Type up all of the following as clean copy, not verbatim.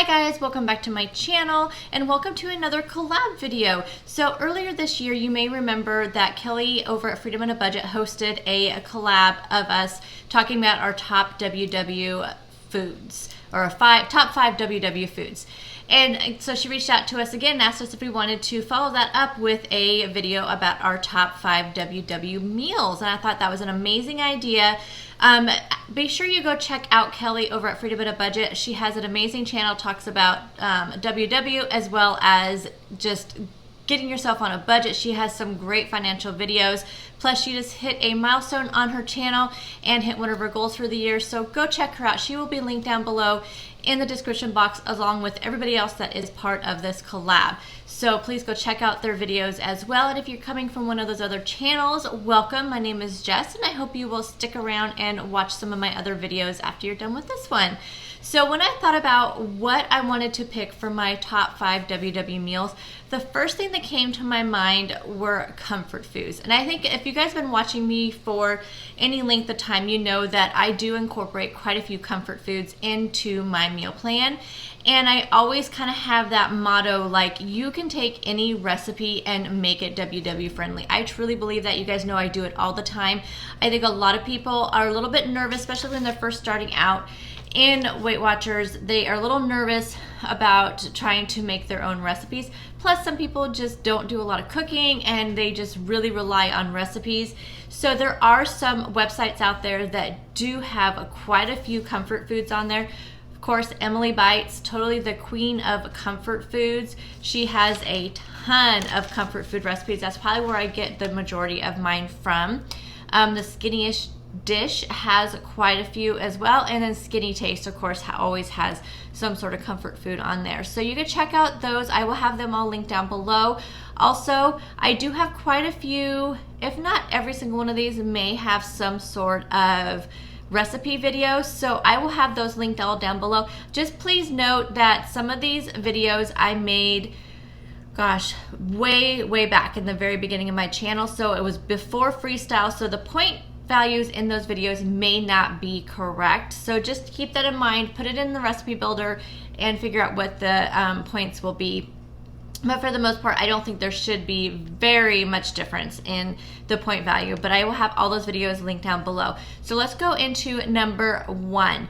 Hi guys, welcome back to my channel and welcome to another collab video. So earlier this year, you may remember that Kelly over at Freedom on a Budget hosted a collab of us talking about our top WW foods, or top five WW foods. And so she reached out to us again and asked us if we wanted to follow that up with a video about our top 5 WW meals. And I thought that was an amazing idea. Be sure you go check out Kelly over at Freedom on a Budget. She has an amazing channel, talks about WW as well as just getting yourself on a budget. She has some great financial videos. Plus, she just hit a milestone on her channel and hit one of her goals for the year. So go check her out. She will be linked down below in the description box along with everybody else that is part of this collab. So please go check out their videos as well. And if you're coming from one of those other channels, welcome. My name is Jess and I hope you will stick around and watch some of my other videos after you're done with this one. So when I thought about what I wanted to pick for my top 5 WW meals, the first thing that came to my mind were comfort foods. And I think if you guys have been watching me for any length of time, you know that I do incorporate quite a few comfort foods into my meal plan. And I always kind of have that motto, like, you can take any recipe and make it WW friendly. I truly believe that. You guys know I do it all the time. I think a lot of people are a little bit nervous, especially when they're first starting out in Weight Watchers. They are a little nervous about trying to make their own recipes. Plus, some people just don't do a lot of cooking and they just really rely on recipes. So there are some websites out there that do have quite a few comfort foods on there. Of course, Emily Bites, totally the queen of comfort foods. She has a ton of comfort food recipes. That's probably where I get the majority of mine from. The Skinny-ish Dish has quite a few as well, and then Skinny Taste, of course, always has some sort of comfort food on there. So you can check out those. I will have them all linked down below. Also, I do have quite a few, if not every single one of these may have some sort of recipe videos, so I will have those linked all down below. Just please note that some of these videos I made, gosh, way back in the very beginning of my channel, so it was before freestyle, so the point values in those videos may not be correct. So just keep that in mind, put it in the recipe builder and figure out what the points will be. But for the most part, I don't think there should be very much difference in the point value, but I will have all those videos linked down below. So let's go into number 1.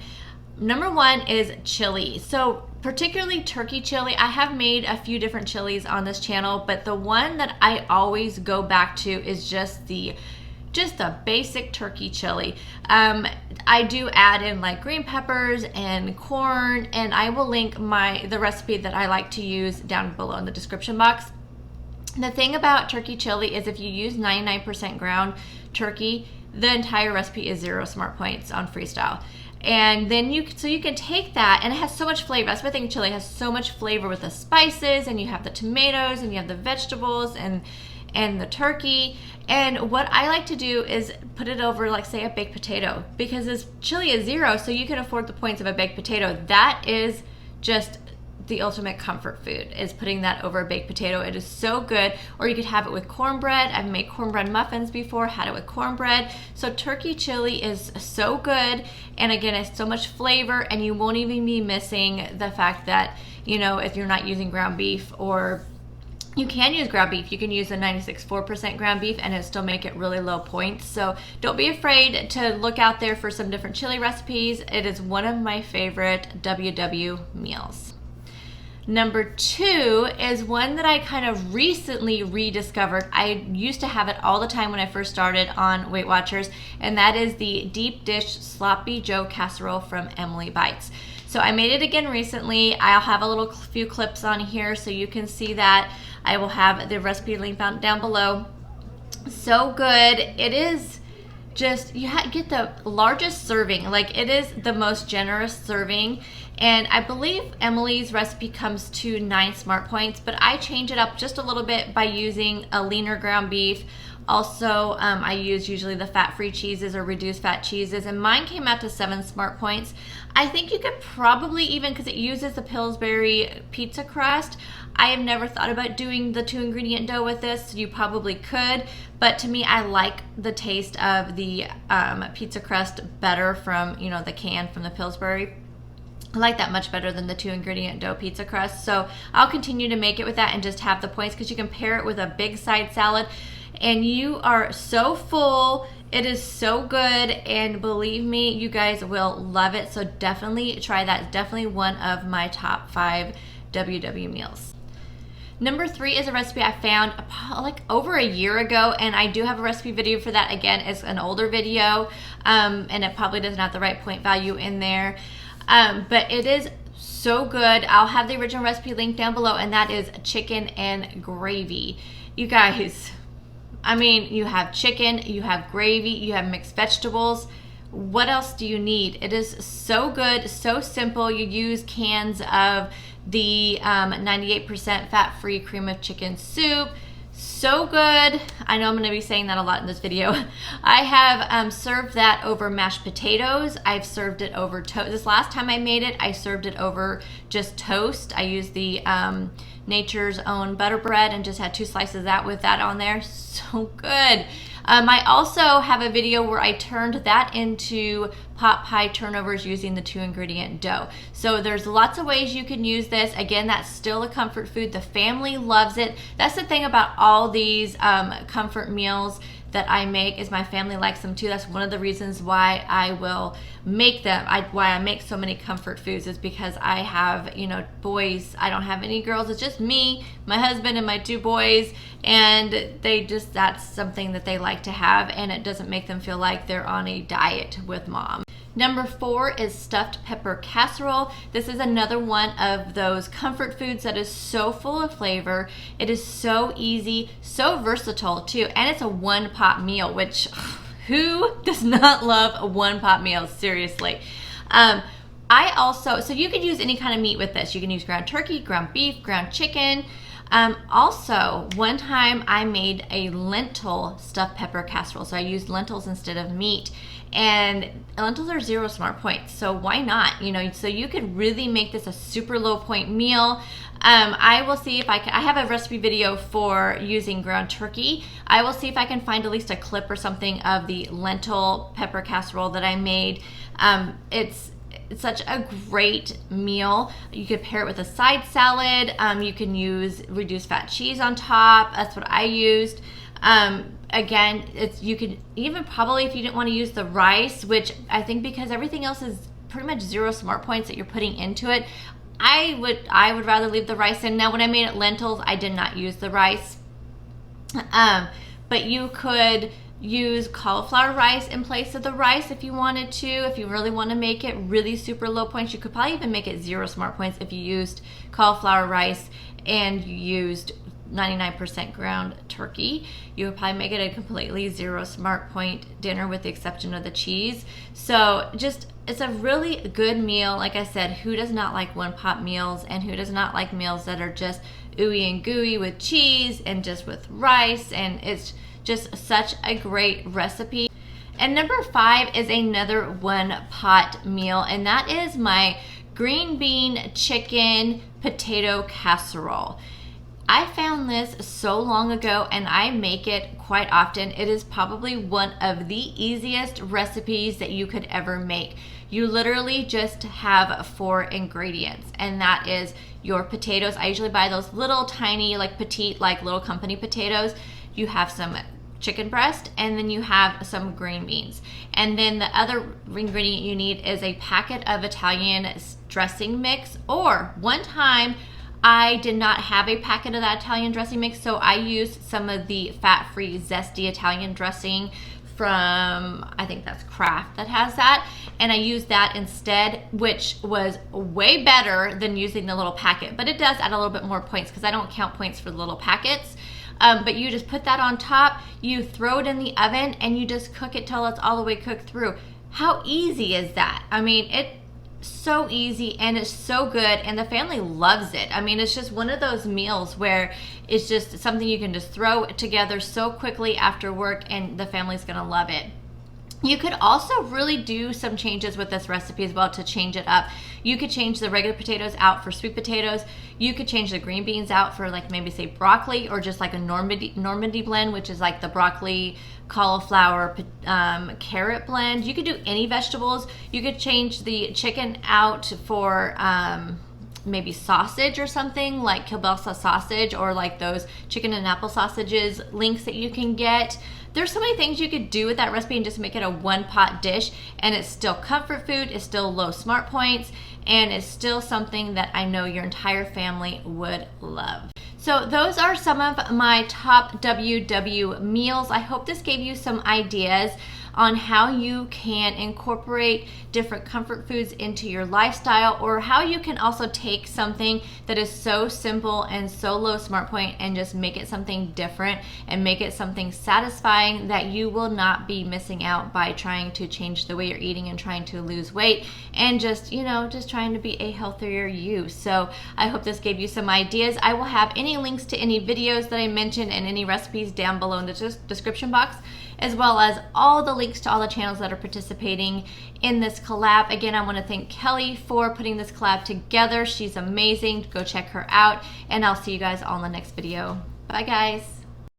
Number 1 is chili. So particularly turkey chili. I have made a few different chilies on this channel, but the one that I always go back to is just the basic turkey chili. I do add in like green peppers and corn, and I will link the recipe that I like to use down below in the description box. The thing about turkey chili is if you use 99% ground turkey, the entire recipe is 0 smart points on freestyle. And then you can take that, and it has so much flavor. That's my thing, chili has so much flavor with the spices, and you have the tomatoes, and you have the vegetables, and the turkey. And what I like to do is put it over, like, say, a baked potato, because this chili is 0, so you can afford the points of a baked potato. That is just the ultimate comfort food, is putting that over a baked potato. It is so good. Or you could have it with cornbread. I've made cornbread muffins before, had it with cornbread. So turkey chili is so good, and again, it's so much flavor, and you won't even be missing the fact that, you know, if you're not using ground beef, or you can use ground beef. You can use a 96.4% ground beef and it'll still make it really low points. So don't be afraid to look out there for some different chili recipes. It is one of my favorite WW meals. Number 2 is one that I kind of recently rediscovered. I used to have it all the time when I first started on Weight Watchers, and that is the deep dish sloppy Joe casserole from Emily Bites. So I made it again recently. I'll have a few clips on here so you can see that. I will have the recipe link down below. So good. It is just, you get the largest serving. Like, it is the most generous serving. And I believe Emily's recipe comes to 9 smart points, but I change it up just a little bit by using a leaner ground beef. Also, I use usually the fat-free cheeses or reduced fat cheeses, and mine came out to 7 smart points. I think you could probably even, because it uses the Pillsbury pizza crust, I have never thought about doing the 2-ingredient dough with this. You probably could, but to me, I like the taste of the pizza crust better from, you know, the can from the Pillsbury. I like that much better than the 2-ingredient dough pizza crust. So I'll continue to make it with that and just have the points, because you can pair it with a big side salad and you are so full. It is so good, and believe me, you guys will love it. So definitely try that. It's definitely one of my top 5 WW meals. Number 3 is a recipe I found like over a year ago, and I do have a recipe video for that. Again, it's an older video, and it probably doesn't have the right point value in there. But it is so good. I'll have the original recipe linked down below, and that is chicken and gravy. You guys, I mean, you have chicken, you have gravy, you have mixed vegetables. What else do you need? It is so good, so simple. You use cans of the 98% fat-free cream of chicken soup. So good. I know I'm going to be saying that a lot in this video. I have served that over mashed potatoes. I've served it over toast. This last time I made it, I served it over just toast. I used the Nature's Own butter bread and just had 2 slices of that with that on there. So good. I also have a video where I turned that into pot pie turnovers using the 2-ingredient dough. So there's lots of ways you can use this. Again, that's still a comfort food. The family loves it. That's the thing about all these comfort meals that I make, is my family likes them too. That's one of the reasons why I will make them, why I make so many comfort foods, is because I have, you know, boys. I don't have any girls. It's just me, my husband, and my 2 boys, and they just, that's something that they like to have, and it doesn't make them feel like they're on a diet with mom. Number 4 is stuffed pepper casserole. This is another one of those comfort foods that is so full of flavor. It is so easy, so versatile too, and it's a one-pot meal, which who does not love a one-pot meal? Seriously. So you could use any kind of meat with this. You can use ground turkey, ground beef, ground chicken. Also, one time I made a lentil stuffed pepper casserole. So I used lentils instead of meat, and lentils are 0 smart points. So why not? You know, so you could really make this a super low point meal. I will see if I can. I have a recipe video for using ground turkey. I will see if I can find at least a clip or something of the lentil pepper casserole that I made. It's such a great meal. You could pair it with a side salad. You can use reduced fat cheese on top. That's what I used. Again, you could even probably, if you didn't want to use the rice, which I think because everything else is pretty much 0 smart points that you're putting into it, I would rather leave the rice in. Now, when I made it lentils, I did not use the rice. But you could use cauliflower rice in place of the rice if you wanted to. If you really want to make it really super low points, you could probably even make it 0 smart points if you used cauliflower rice and you used 99% ground turkey. You would probably make it a completely 0 smart point dinner with the exception of the cheese. So just, it's a really good meal. Like I said, who does not like one-pot meals, and who does not like meals that are just ooey and gooey with cheese and just with rice? And it's just such a great recipe. And number 5 is another one-pot meal, and that is my green bean chicken potato casserole. I found this so long ago, and I make it quite often. It is probably one of the easiest recipes that you could ever make. You literally just have 4 ingredients, and that is your potatoes. I usually buy those little tiny, like petite, like little company potatoes. You have some chicken breast, and then you have some green beans. And then the other ingredient you need is a packet of Italian dressing mix, or one time I did not have a packet of that Italian dressing mix, so I used some of the fat-free zesty Italian dressing from, I think that's Kraft that has that, and I used that instead, which was way better than using the little packet. But it does add a little bit more points because I don't count points for the little packets. But you just put that on top, you throw it in the oven, and you just cook it till it's all the way cooked through. How easy is that? I mean, it's so easy, and it's so good, and the family loves it. I mean, it's just one of those meals where it's just something you can just throw together so quickly after work, and the family's gonna love it. You could also really do some changes with this recipe as well to change it up. You could change the regular potatoes out for sweet potatoes. You could change the green beans out for like maybe say broccoli, or just like a Normandy blend, which is like the broccoli, cauliflower, carrot blend. You could do any vegetables. You could change the chicken out for maybe sausage or something like kielbasa sausage, or like those chicken and apple sausages links that you can get. There's so many things you could do with that recipe and just make it a one pot dish, and it's still comfort food, it's still low smart points, and it's still something that I know your entire family would love. So those are some of my top WW meals. I hope this gave you some ideas on how you can incorporate different comfort foods into your lifestyle, or how you can also take something that is so simple and so low smart point and just make it something different and make it something satisfying that you will not be missing out by trying to change the way you're eating and trying to lose weight and just, you know, just trying to be a healthier you. So I hope this gave you some ideas. I will have any links to any videos that I mentioned and any recipes down below in the description box, as well as all the links to all the channels that are participating in this collab. Again, I want to thank Kelly for putting this collab together. She's amazing. Go check her out, and I'll see you guys all in the next video. Bye guys.